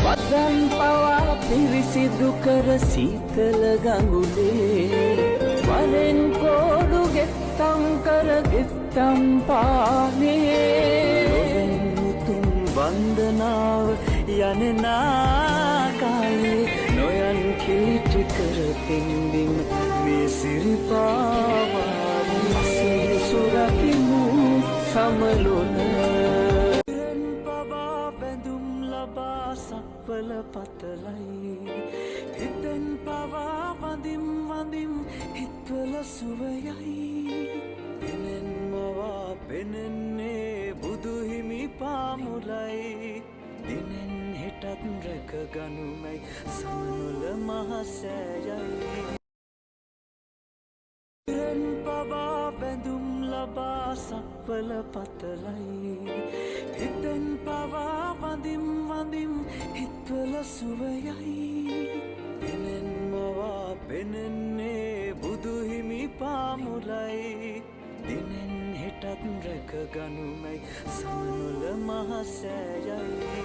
වදන් පවා පිරිසිදු කර සීතල ගඟුලේ වරෙන් කෝඩු ගෙත්තම් කර ගෙත්තම් පානේ මුතුන් වන්දනාව යනනා කාලේ නොයන් කිලිටි කර පෙන්දින් මේ සිරිපාවාදී සිරිසුරකිමු සමලොන සක්වල පතලයි හිතෙන් පවා වඳිම් වඳිම් හිත්වල සුවයයි එනෙන් මවා පෙනෙන්නේ බුදුහිමි පාමුලයි දිනෙන් හෙටත් රැක ගනුමයි සමනොල මහසෑයයි හිතෙන් පවා බැඳුම් ලබා සක්වල පතලයි හිතෙන් පවා වඳිම් වඳිම් හිත්වල සුවයයි එනෙන් මවා පෙනෙන්නේ බුදුහිමි පාමුලයි දිනෙන් හෙටත් රැක ගනුමයි සමනොල මහසෑයයි